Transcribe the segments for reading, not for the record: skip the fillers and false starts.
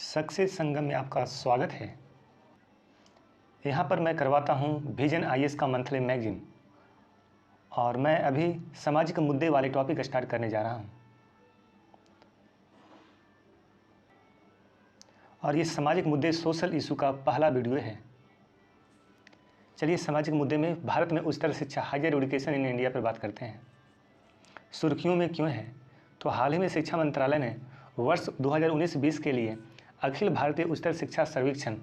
Success संगम में आपका स्वागत है। यहाँ पर मैं करवाता हूँ विजन आईएएस का मंथली मैगजीन और मैं अभी सामाजिक मुद्दे वाले टॉपिक स्टार्ट करने जा रहा हूँ। और ये सामाजिक मुद्दे सोशल इशू का पहला वीडियो है। चलिए सामाजिक मुद्दे में भारत में उच्चतर शिक्षा हायर एजुकेशन इन इंडिया पर बात करते हैं। सुर्खियों में क्यों है? तो हाल ही में शिक्षा मंत्रालय ने वर्ष 2019-20 के लिए अखिल भारतीय उच्चतर शिक्षा सर्वेक्षण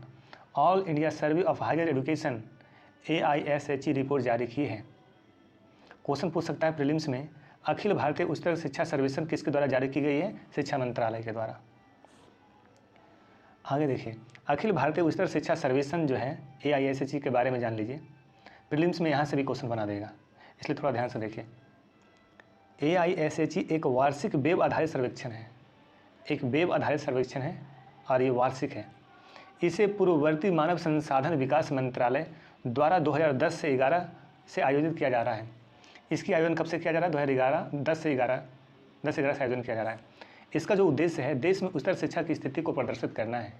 all India survey of higher education AISHE report जारी की है। क्वेश्चन पूछ सकता है प्रीलिम्स में, अखिल भारतीय उच्चतर शिक्षा सर्वेक्षण किसके द्वारा जारी की गई है? शिक्षा मंत्रालय के द्वारा। आगे देखिए, अखिल भारतीय उच्चतर शिक्षा सर्वेक्षण जो है AISHE के बारे में जान लीजिए। प्रीलिम्स में यहाँ से भी क्वेश्चन बना देगा, इसलिए थोड़ा ध्यान से देखिए। AISHE एक वार्षिक वेब आधारित सर्वेक्षण है। एक वेब आधारित सर्वेक्षण है और ये वार्षिक है। इसे पूर्ववर्ती मानव संसाधन विकास मंत्रालय द्वारा 2010 से 11 से आयोजित किया जा रहा है। इसकी आयोजन कब से किया जा रहा है? 10 से 11 से आयोजन किया जा रहा है। इसका जो उद्देश्य है, देश में उच्चतर शिक्षा की स्थिति को प्रदर्शित करना है।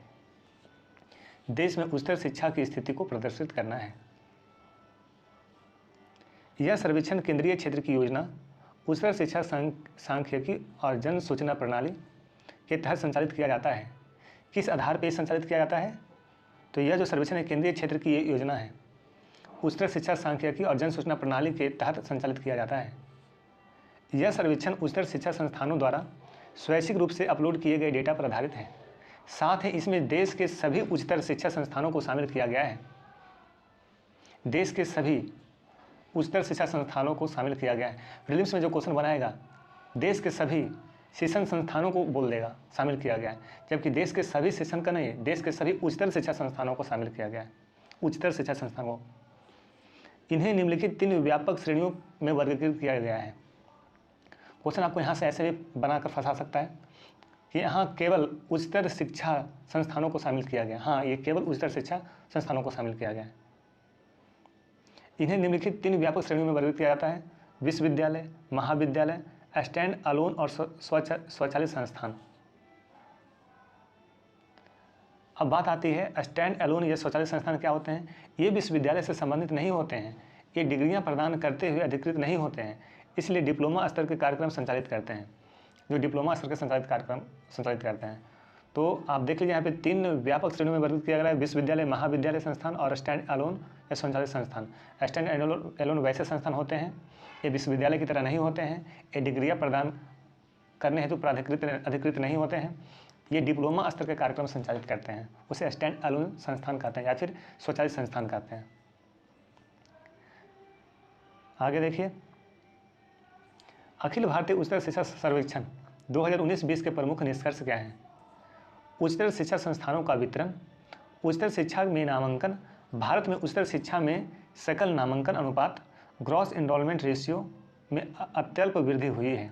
देश में उच्चतर शिक्षा की स्थिति को प्रदर्शित करना है। यह सर्वेक्षण केंद्रीय क्षेत्र की योजना उच्चतर शिक्षा सांख्यिकी और जन सूचना प्रणाली के तहत संचालित किया जाता है। किस आधार पर संचालित किया जाता है? तो यह जो सर्वेक्षण है केंद्रीय क्षेत्र की योजना है, उच्चतर शिक्षा सांख्यिकी और जन सूचना प्रणाली के तहत संचालित किया जाता है। यह सर्वेक्षण उच्चतर शिक्षा संस्थानों द्वारा स्वैच्छिक रूप से अपलोड किए गए डेटा पर आधारित है। साथ ही इसमें देश के सभी उच्चतर शिक्षा संस्थानों को शामिल किया गया है। देश के सभी उच्चतर शिक्षा संस्थानों को शामिल किया गया है। प्रीलिम्स में जो क्वेश्चन बनाएगा, देश के सभी शिक्षण संस्थानों को बोल देगा शामिल किया गया है, जबकि देश के सभी शिक्षण का नहीं, देश के सभी उच्चतर शिक्षा संस्थानों को शामिल किया गया है। उच्चतर शिक्षा संस्थानों, इन्हें निम्नलिखित 3 व्यापक श्रेणियों में वर्गीकृत किया गया है। क्वेश्चन आपको यहाँ से ऐसे भी बनाकर फंसा सकता है कि यहाँ केवल उच्चतर शिक्षा संस्थानों को शामिल किया गया। हाँ, ये केवल उच्चतर शिक्षा संस्थानों को शामिल किया गया है। इन्हें निम्नलिखित 3 व्यापक श्रेणियों में वर्गीकृत किया जाता है: विश्वविद्यालय, महाविद्यालय, स्टैंड अलोन और स्वचालित संस्थान। अब बात आती है स्टैंड अलोन या स्वचालित संस्थान क्या होते हैं? ये विश्वविद्यालय से संबंधित नहीं होते हैं, ये डिग्रियां प्रदान करते हुए अधिकृत नहीं होते हैं, इसलिए डिप्लोमा स्तर के कार्यक्रम संचालित करते हैं, जो डिप्लोमा स्तर के कार्यक्रम संचालित करते हैं। तो आप देख लीजिए यहाँ पे 3 व्यापक श्रेणियों में वर्गीकृत किया गया है: विश्वविद्यालय, महाविद्यालय संस्थान और स्टैंड अलोन या संचालित संस्थान। स्टैंड अलोन वैसे संस्थान होते हैं, ये विश्वविद्यालय की तरह नहीं होते हैं, ये डिग्रियां प्रदान करने हेतु अधिकृत नहीं होते हैं, ये डिप्लोमा स्तर के कार्यक्रम संचालित करते हैं, उसे स्टैंड अलोन संस्थान कहते हैं या फिर स्वचालित संस्थान कहते हैं। आगे देखिए, अखिल भारतीय उच्चतर शिक्षा सर्वेक्षण 2019-20 के प्रमुख निष्कर्ष क्या हैं? उच्चतर शिक्षा संस्थानों का वितरण, उच्चतर शिक्षा में नामांकन, भारत में उच्चतर शिक्षा में सकल नामांकन अनुपात, ग्रॉस एनरोलमेंट रेशियो में अत्यल्प वृद्धि हुई है।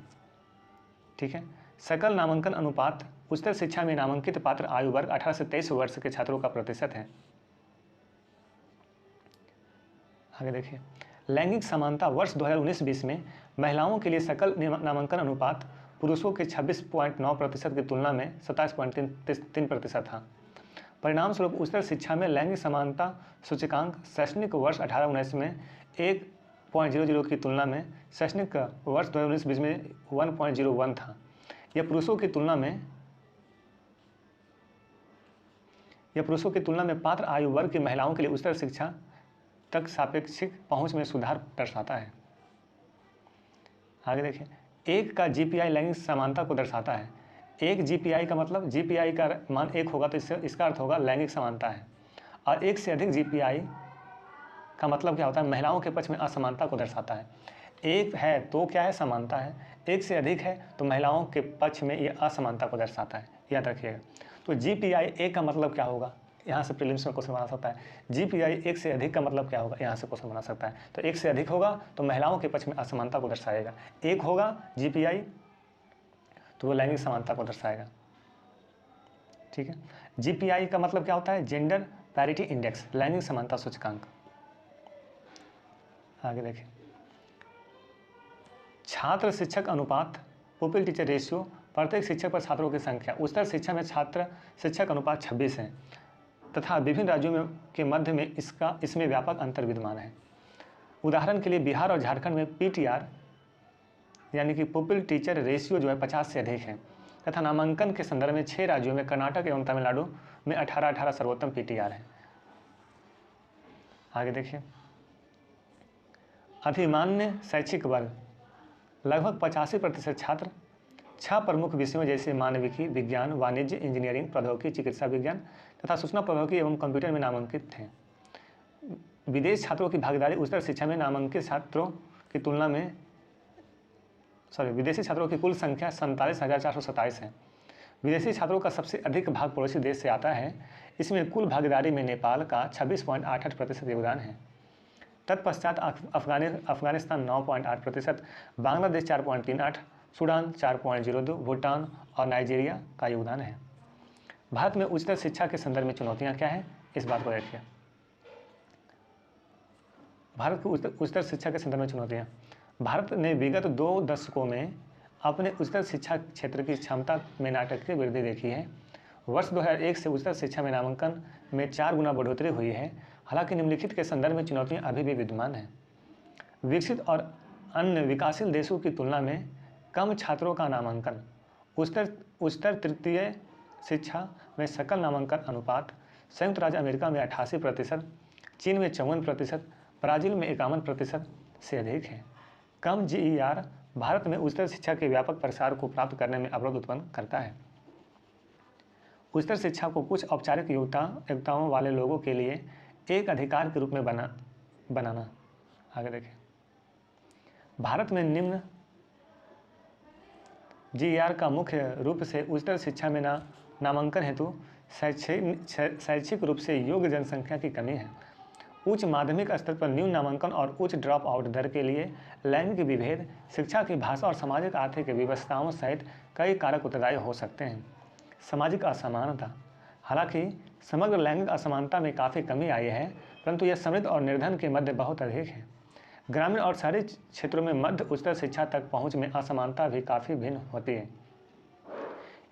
ठीक है, सकल नामांकन अनुपात उच्चतर शिक्षा में नामांकित पात्र आयु वर्ग 18 से 23 वर्ष के छात्रों का प्रतिशत है। आगे देखिए, लैंगिक समानता वर्ष 2019-20 में महिलाओं के लिए सकल नामांकन अनुपात पुरुषों के 26.9% की तुलना में 27.3% था। परिणाम स्वरूप उच्चतर शिक्षा में लैंगिक समानता सूचकांक शैक्षणिक वर्ष 18-19 में 1.00 की तुलना में शैक्षणिक वर्ष 2019-20 में 1.01 था। यह पुरुषों की तुलना में पात्र आयु वर्ग की महिलाओं के लिए उच्चतर शिक्षा तक सापेक्षिक पहुंच में सुधार दर्शाता है। आगे देखिए, 1 का GPI लैंगिक समानता को दर्शाता है। 1 GPI का मतलब, GPI का मान 1 होगा तो इसका अर्थ होगा लैंगिक समानता है, और 1 से अधिक GPI का मतलब क्या होता है? महिलाओं के पक्ष में असमानता को दर्शाता है। 1 है तो क्या है? समानता है। 1 से अधिक है तो महिलाओं के पक्ष में यह असमानता को दर्शाता है, याद रखिएगा। तो GPI 1 का मतलब क्या होगा? यहाँ से प्रीलिम्स में क्वेश्चन बना सकता है। GPI 1 से अधिक का मतलब क्या होगा? यहाँ से क्वेश्चन बना सकता है। तो 1 से अधिक होगा तो महिलाओं के पक्ष में असमानता को दर्शाएगा। 1 होगा GPI तो वो लैंगिक समानता को दर्शाएगा। ठीक है, GPI का मतलब क्या होता है? जेंडर पैरिटी इंडेक्स, लैंगिक समानता सूचकांक। आगे देखिए, छात्र शिक्षक अनुपात पुपिल टीचर रेशियो प्रत्येक शिक्षक पर छात्रों की संख्या। उच्चतर शिक्षा में छात्र शिक्षक अनुपात 26 है तथा विभिन्न राज्यों के मध्य में इसमें व्यापक अंतर विद्यमान है। उदाहरण के लिए बिहार और झारखंड में PTR यानी कि पुपिल टीचर रेशियो जो है 50 से अधिक है तथा नामांकन के संदर्भ में 6 राज्यों में कर्नाटक एवं तमिलनाडु में 18-18 सर्वोत्तम PTR है। आगे देखिए, अधिमान्य शैक्षिक वर्ग लगभग 85% छात्र 6 प्रमुख विषयों जैसे मानविकी, विज्ञान, वाणिज्य, इंजीनियरिंग, प्रौद्योगिकी, चिकित्सा विज्ञान तथा सूचना प्रौद्योगिकी एवं कंप्यूटर में नामांकित थे। विदेश छात्रों की भागीदारी उच्चतर शिक्षा में नामांकित छात्रों की तुलना में विदेशी छात्रों की कुल संख्या 47,427 है। विदेशी छात्रों का सबसे अधिक भाग पड़ोसी देश से आता है। इसमें कुल भागीदारी में नेपाल का 26.88% योगदान है। तत्पश्चात अफगानिस्तान 9.8%, बांग्लादेश 4.38, सूडान 4.02, भूटान और नाइजीरिया का योगदान है। भारत में उच्चतर शिक्षा के संदर्भ में चुनौतियां क्या हैं, इस बात को देखिए। भारत की उच्चतर शिक्षा के संदर्भ में चुनौतियां। भारत ने विगत 2 दशकों में अपने उच्चतर शिक्षा क्षेत्र की क्षमता में नाटकीय वृद्धि देखी है। वर्ष 2001 से उच्चतर शिक्षा में नामांकन में 4 गुना बढ़ोतरी हुई है। हालांकि निम्नलिखित के संदर्भ में चुनौतियां अभी भी विद्यमान हैं। विकसित और अन्य विकासशील देशों की तुलना में कम छात्रों का नामांकन, उच्चतर तृतीय शिक्षा में सकल नामांकन अनुपात संयुक्त राज्य अमेरिका में 88%, चीन में 54%, ब्राज़ील में 51% से अधिक है। कम GER भारत में उच्चतर शिक्षा के व्यापक प्रसार को प्राप्त करने में अवरोध उत्पन्न करता है। उच्चतर शिक्षा को कुछ औपचारिक योग्यताओं वाले लोगों के लिए एक अधिकार के रूप में बनाना। आगे देखें, भारत में निम्न GER का मुख्य रूप से उच्चतर शिक्षा में नामांकन हेतु शैक्षिक रूप से योग्य जनसंख्या की कमी है। उच्च माध्यमिक स्तर पर न्यून नामांकन और उच्च ड्रॉप आउट दर के लिए लैंगिक विभेद, शिक्षा की भाषा और सामाजिक आर्थिक व्यवस्थाओं सहित कई कारक उत्तरदायी हो सकते हैं। सामाजिक असमानता, हालांकि समग्र लैंगिक असमानता में काफ़ी कमी आई है, परंतु यह समृद्ध और निर्धन के मध्य बहुत अधिक है। ग्रामीण और शहरी क्षेत्रों में मध्य उच्चतर शिक्षा तक पहुँच में असमानता भी काफ़ी भिन्न होती है।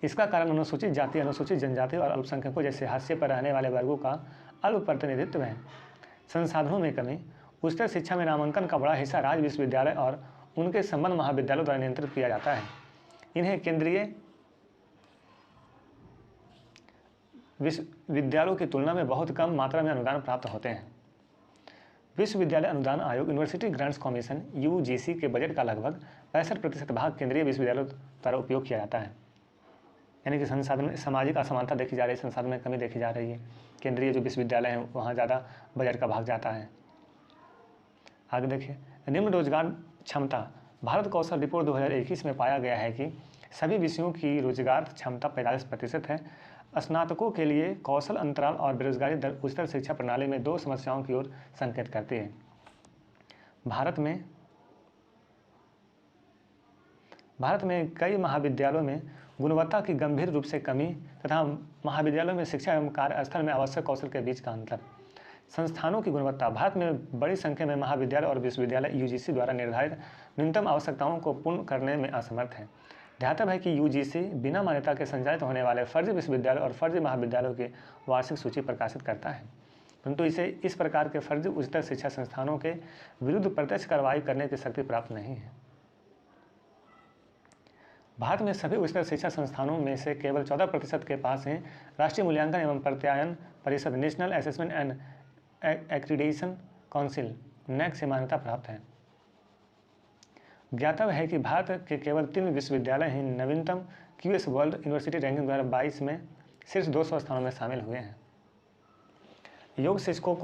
इसका कारण अनुसूचित जाति, अनुसूचित जनजाति और अल्पसंख्यकों जैसे हाशिए पर रहने वाले वर्गों का अल्प प्रतिनिधित्व है। संसाधनों में कमी, उच्चतर शिक्षा में नामांकन का बड़ा हिस्सा राज्य विश्वविद्यालय और उनके संबद्ध महाविद्यालयों द्वारा नियंत्रित किया जाता है। इन्हें केंद्रीय विश्वविद्यालयों की तुलना में बहुत कम मात्रा में अनुदान प्राप्त होते हैं। विश्वविद्यालय अनुदान आयोग यूनिवर्सिटी ग्रांट्स कमीशन UGC के बजट का लगभग 65% भाग केंद्रीय विश्वविद्यालयों द्वारा उपयोग किया जाता है। यानी कि संसाधन में सामाजिक असमानता देखी जा रही है, संसाधन में कमी देखी जा रही है। केंद्रीय जो विश्वविद्यालय हैं वहाँ ज़्यादा बजट का भाग जाता है। आगे देखिए, निम्न रोजगार क्षमता। भारत कौशल रिपोर्ट 2021 में पाया गया है कि सभी विषयों की रोजगार क्षमता 45% है। स्नातकों के लिए कौशल अंतराल और बेरोजगारी दर उच्चतर शिक्षा प्रणाली में 2 समस्याओं की ओर संकेत करती है। भारत में कई महाविद्यालयों में गुणवत्ता की गंभीर रूप से कमी तथा महाविद्यालयों में शिक्षा एवं कार्यस्थल में आवश्यक कौशल के बीच का अंतर। संस्थानों की गुणवत्ता। भारत में बड़ी संख्या में महाविद्यालय और विश्वविद्यालय UGC द्वारा निर्धारित न्यूनतम आवश्यकताओं को पूर्ण करने में असमर्थ है। ध्यातव्य है कि UGC बिना मान्यता के संचालित होने वाले फर्जी विश्वविद्यालय और फर्जी महाविद्यालयों की वार्षिक सूची प्रकाशित करता है, परंतु इसे इस प्रकार के फर्जी उच्चतर शिक्षा संस्थानों के विरुद्ध प्रत्यक्ष कार्रवाई करने की शक्ति प्राप्त नहीं है। भारत में सभी उच्चतर शिक्षा संस्थानों में से केवल 14% के पास हैं राष्ट्रीय मूल्यांकन एवं प्रत्यायन परिषद national assessment and accreditation council NAAC से मान्यता प्राप्त है। ज्ञातव्य है कि भारत के केवल 3 विश्वविद्यालय ही नवीनतम QS वर्ल्ड यूनिवर्सिटी रैंकिंग 2022 में शीर्ष 200 स्थानों में शामिल हुए हैं। योग शिक्षकों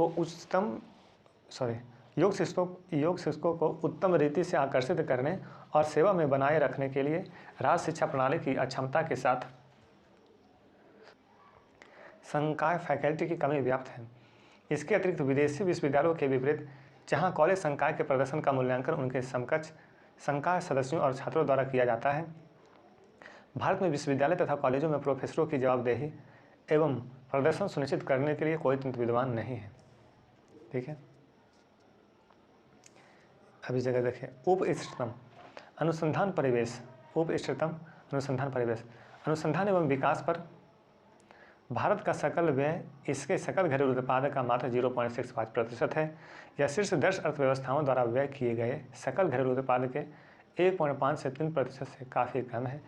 को उत्तम रीति से आकर्षित करने और सेवा में बनाए रखने के लिए राज्य शिक्षा प्रणाली की अक्षमता के साथ संकाय फैकल्टी की कमी व्याप्त है। इसके अतिरिक्त विदेशी विश्वविद्यालयों के विपरीत, जहां कॉलेज संकाय के प्रदर्शन का मूल्यांकन उनके समकक्ष संकाय सदस्यों और छात्रों द्वारा किया जाता है, भारत में विश्वविद्यालय तथा कॉलेजों में प्रोफेसरों की जवाबदेही एवं प्रदर्शन सुनिश्चित करने के लिए कोई तंत्र विद्यमान नहीं है। ठीक है, अभी जगह देखें। उप इष्टतम अनुसंधान परिवेश। उप इष्टतम अनुसंधान परिवेश। अनुसंधान एवं विकास पर भारत का सकल व्यय इसके सकल घरेलू उत्पाद का मात्र 0.65% है। यह शीर्ष 10 अर्थव्यवस्थाओं द्वारा व्यय किए गए सकल घरेलू उत्पाद के 1.5 से 3% से काफ़ी कम है।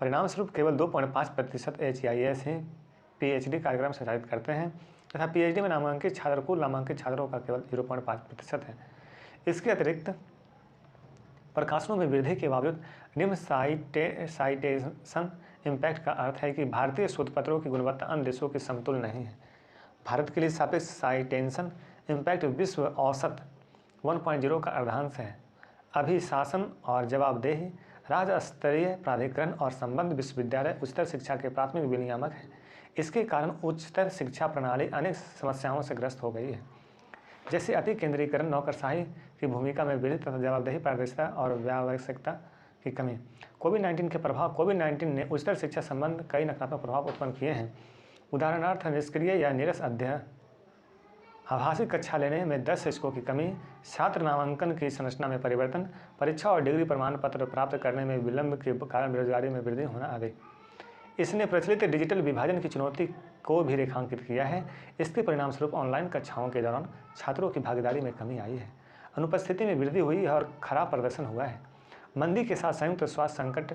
परिणामस्वरूप केवल 2.5% HEIS ही PhD कार्यक्रम संचालित करते हैं तथा PhD में नामांकित छात्र कुल नामांकित छात्रों का केवल 0.5% है। इसके अतिरिक्त प्रकाशनों में वृद्धि के बावजूद निम्न साइटेशन इम्पैक्ट का अर्थ है कि भारतीय शोध पत्रों की गुणवत्ता अन्य देशों के समतुल्य नहीं है। भारत के लिए सापेक्ष साइटेशन इम्पैक्ट विश्व औसत 1.0 का अर्धांश है। अभिशासन और जवाबदेही राज्य स्तरीय प्राधिकरण और संबद्ध विश्वविद्यालय उच्चतर शिक्षा के प्राथमिक विनियामक हैं। इसके कारण उच्चतर शिक्षा प्रणाली अनेक समस्याओं से ग्रस्त हो गई है, जैसे अति केंद्रीकरण, नौकरशाही की भूमिका में वृद्धि तथा जवाबदेही, पारदर्शिता और व्यावसायिकता की कमी। कोविड-19 के प्रभाव। कोविड-19 ने उच्चतर शिक्षा संबंध कई नकारात्मक प्रभाव उत्पन्न किए हैं। उदाहरणार्थ निष्क्रिय या नीरस अध्ययन, आभासी कक्षा लेने में 10 शिक्षकों की कमी, छात्र नामांकन की संरचना में परिवर्तन, परीक्षा और डिग्री प्रमाण पत्र प्राप्त करने में विलंब के कारण बेरोजगारी में वृद्धि होना आदि। इसने प्रचलित डिजिटल विभाजन की चुनौती को भी रेखांकित किया है। इसके परिणामस्वरूप ऑनलाइन कक्षाओं के दौरान छात्रों की भागीदारी में कमी आई है, अनुपस्थिति में वृद्धि हुई है और खराब प्रदर्शन हुआ है। मंदी के साथ संयुक्त स्वास्थ्य संकट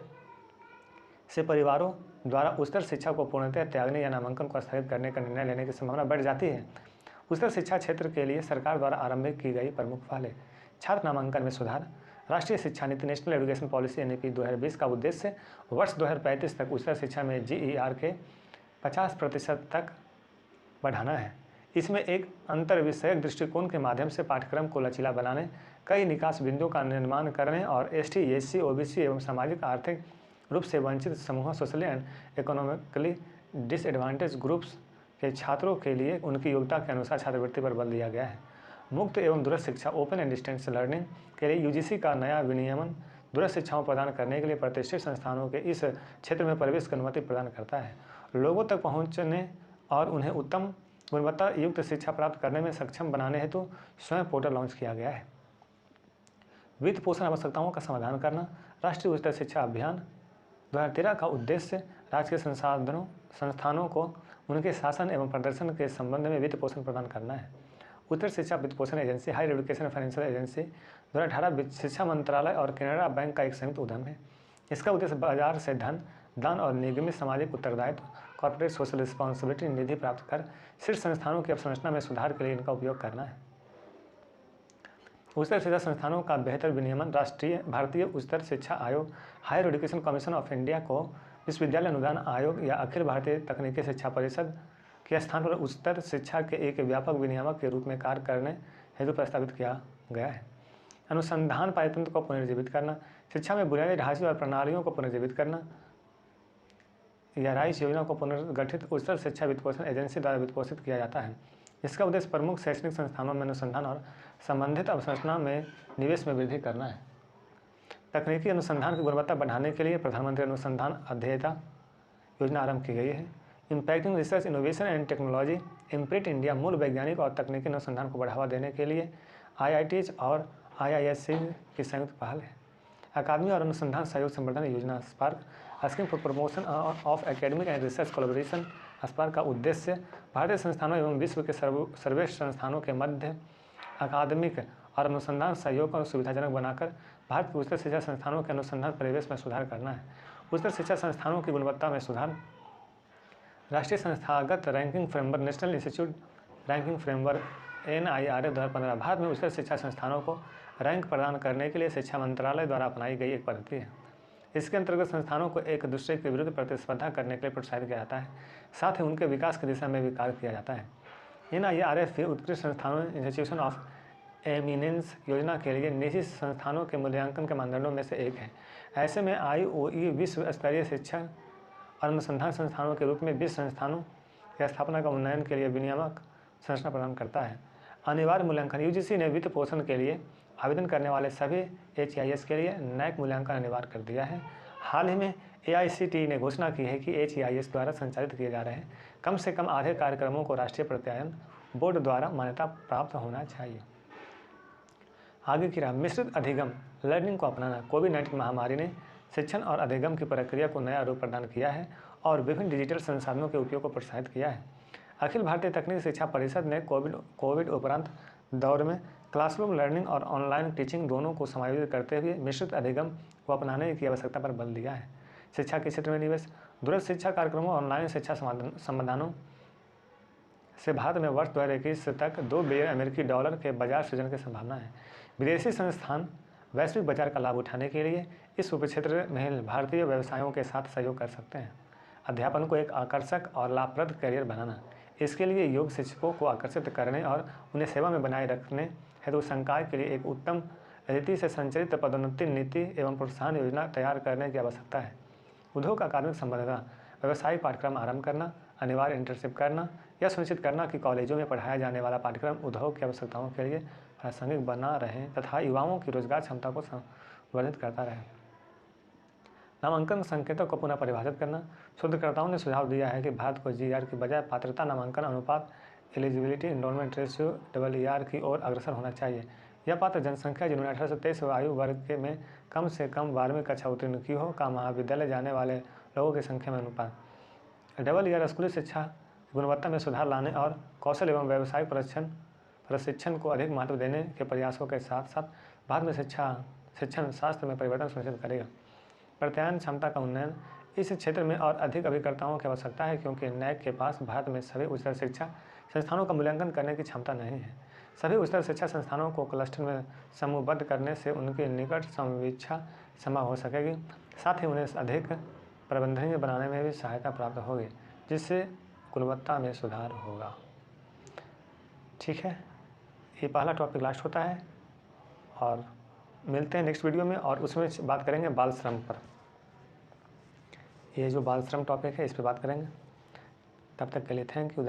से परिवारों द्वारा उच्चतर शिक्षा को पूर्णतः त्यागने या नामांकन को स्थगित करने का निर्णय लेने की संभावना बढ़ जाती है। उच्चतर शिक्षा क्षेत्र के लिए सरकार द्वारा आरंभ की गई प्रमुख पहल है छात्र नामांकन में सुधार। राष्ट्रीय शिक्षा नीति नेशनल एजुकेशन पॉलिसी NEP 2020 का उद्देश्य वर्ष 2035 तक उच्चतर शिक्षा में GER के 50% तक बढ़ाना है। इसमें एक अंतर विषयक दृष्टिकोण के माध्यम से पाठ्यक्रम को लचीला बनाने, कई निकास बिंदुओं का निर्माण करने और ST, SC, OBC एवं सामाजिक आर्थिक रूप से वंचित समूहों, socially and economically disadvantage groups के छात्रों के लिए उनकी योग्यता के अनुसार छात्रवृत्ति पर बल दिया गया है। मुक्त एवं दूरस्थ शिक्षा, ओपन एंड डिस्टेंस लर्निंग के लिए UGC का नया विनियमन दूरस्थ शिक्षाओं प्रदान करने के लिए प्रतिष्ठित संस्थानों के इस क्षेत्र में प्रवेश की अनुमति प्रदान करता है। लोगों तक पहुंचने और उन्हें उत्तम गुणवत्ता युक्त शिक्षा प्राप्त करने में सक्षम बनाने हेतु स्वयं पोर्टल लॉन्च किया गया है। वित्त पोषण आवश्यकताओं का समाधान करना। राष्ट्रीय उच्चतर शिक्षा अभियान 2013 का उद्देश्य राज्य के संस्थानों को उनके शासन एवं प्रदर्शन के संबंध में वित्त पोषण प्रदान करना है। उच्चतर शिक्षा वित्त पोषण agency hire education financial agency 2018 शिक्षा मंत्रालय और कैनरा बैंक का एक संयुक्त उद्यम है। इसका उद्देश्य बाजार से धन, दान और निगमित सामाजिक उत्तरदायित्व कॉर्पोरेट सोशल रिस्पॉन्सिबिलिटी निधि प्राप्त कर शीर्ष संस्थानों की अवसंरचना में सुधार के लिए इनका उपयोग करना है। उच्चतर शिक्षा संस्थानों का बेहतर विनियमन। भारतीय उच्चतर शिक्षा आयोग, higher education commission of India को विश्वविद्यालय अनुदान आयोग या अखिल भारतीय तकनीकी शिक्षा परिषद के स्थान पर उच्चतर शिक्षा के एक व्यापक विनियामक के रूप में कार्य करने हेतु प्रस्तावित किया गया है। अनुसंधान पायतंत्र को पुनर्जीवित करना। शिक्षा में बुनियादी ढांचे और प्रणालियों को पुनर्जीवित करना या राइस योजना को पुनर्गठित उच्चतर शिक्षा वित्तपोषण एजेंसी द्वारा वित्तपोषित किया जाता है। इसका उद्देश्य प्रमुख शैक्षणिक संस्थानों में अनुसंधान और संबंधित अवसंरचना में निवेश में वृद्धि करना है। तकनीकी अनुसंधान की गुणवत्ता बढ़ाने के लिए प्रधानमंत्री अनुसंधान अध्ययता योजना आरंभ की गई है। Impacting research innovation and technology, imprint India मूल वैज्ञानिक और तकनीकी अनुसंधान को बढ़ावा देने के लिए IITs और IISc की संयुक्त पहल है। अकादमी और अनुसंधान सहयोग संवर्धन योजना spark, scheme for promotion of academic and research collaboration spark का उद्देश्य भारतीय संस्थानों एवं विश्व के सर्वश्रेष्ठ संस्थानों के मध्य अकादमिक और अनुसंधान सहयोग को सुविधाजनक बनाकर भारत के उच्चतर शिक्षा संस्थानों के अनुसंधान परिवेश में सुधार करना है। उच्चतर शिक्षा संस्थानों की गुणवत्ता में सुधार। राष्ट्रीय संस्थागत ranking framework, national institute ranking framework NIRF 2015 Bharat में उच्चतर शिक्षा संस्थानों को रैंक प्रदान करने के लिए शिक्षा मंत्रालय द्वारा अपनाई गई एक पद्धति है। इसके अंतर्गत संस्थानों को एक दूसरे के विरुद्ध प्रतिस्पर्धा करने के लिए प्रोत्साहित किया जाता है, साथ ही उनके विकास की दिशा में भी कार्य किया जाता है। NIRF उत्कृष्ट संस्थानों इंस्टीट्यूशन ऑफ एमिनेंस योजना के लिए निजी संस्थानों के मूल्यांकन के मानदंडों में से एक है। ऐसे में IOE विश्व स्तरीय शिक्षा और अनुसंधान संस्थानों के रूप में 20 संस्थानों की स्थापना का उन्नयन के लिए विनियामक संरचना प्रदान करता है। अनिवार्य मूल्यांकन। UGC ने वित्त पोषण के लिए आवेदन करने वाले सभी HEIS के लिए NAAC मूल्यांकन अनिवार्य कर दिया है। हाल ही में AICTE ने घोषणा की है कि HEIS द्वारा संचालित किए जा रहे कम से कम आधे कार्यक्रमों को राष्ट्रीय प्रत्यायन बोर्ड द्वारा मान्यता प्राप्त होना चाहिए। आगे की राह। मिश्रित अधिगम लर्निंग को अपनाना। कोविड-19 महामारी ने शिक्षण और अधिगम की प्रक्रिया को नया रूप प्रदान किया है और विभिन्न डिजिटल संसाधनों के उपयोग को प्रोत्साहित किया है। अखिल भारतीय तकनीकी शिक्षा परिषद ने कोविड उपरांत दौर में क्लासरूम लर्निंग और ऑनलाइन टीचिंग दोनों को समायोजित करते हुए मिश्रित अधिगम को अपनाने की आवश्यकता पर बल दिया है। शिक्षा के क्षेत्र में निवेश। दूरस्थ शिक्षा कार्यक्रमों और ऑनलाइन शिक्षा समाधानों से भारत में वर्ष 2021 तक $2 बिलियन के बाजार सृजन की संभावना है। विदेशी संस्थान वैश्विक बाजार का लाभ उठाने के लिए इस उपक्षेत्र में भारतीय व्यवसायों के साथ सहयोग कर सकते हैं। अध्यापन को एक आकर्षक और लाभप्रद करियर बनाना। इसके लिए योग्य शिक्षकों को आकर्षित करने और उन्हें सेवा में बनाए रखने हेतु संकाय के लिए एक उत्तम रीति से संचालित पदोन्नति नीति एवं प्रोत्साहन योजना तैयार करने की आवश्यकता है। उद्योग अकादमिक संबद्धता। व्यावसायिक पाठ्यक्रम आरंभ करना, अनिवार्य इंटर्नशिप करना, यह सुनिश्चित करना कि कॉलेजों में पढ़ाया जाने वाला पाठ्यक्रम उद्योग की आवश्यकताओं के लिए प्रासंगिक बना रहे तथा युवाओं की रोजगार क्षमता को संवर्धित करता रहे। नामांकन संकेतक को पुनः परिभाषित करना। शोधकर्ताओं ने सुझाव दिया है कि भारत को GR की बजाय पात्रता नामांकन अनुपात एलिजिबिलिटी एनरोलमेंट रेशियो ER की ओर अग्रसर होना चाहिए। यह पात्र जनसंख्या जिन्होंने 18 से 23 आयु वर्ग में कम से कम 12वीं कक्षा उत्तीर्ण की हो का महाविद्यालय जाने वाले लोगों की संख्या में अनुपात। ER स्कूली शिक्षा गुणवत्ता में सुधार लाने और कौशल एवं व्यावसायिक प्रशिक्षण को अधिक महत्व देने के प्रयासों के साथ साथ भारत में शिक्षण शास्त्र में परिवर्तन सुनिश्चित करेगा। प्रत्यायन क्षमता का उन्नयन। इस क्षेत्र में और अधिक अभिकर्ताओं की आवश्यकता है क्योंकि NAAC के पास भारत में सभी उच्चतर शिक्षा संस्थानों का मूल्यांकन करने की क्षमता नहीं है। सभी उच्चतर शिक्षा संस्थानों को क्लस्टर में समूहबद्ध करने से उनकी निकट समीक्षा संभव हो सकेगी, साथ ही उन्हें अधिक प्रबंधनीय बनाने में भी सहायता प्राप्त होगी, जिससे गुणवत्ता में सुधार होगा। ठीक है, ये पहला टॉपिक लास्ट होता है और मिलते हैं नेक्स्ट वीडियो में और उसमें बात करेंगे बाल श्रम पर। ये जो बाल श्रम टॉपिक है इस पर बात करेंगे। तब तक के लिए थैंक यू।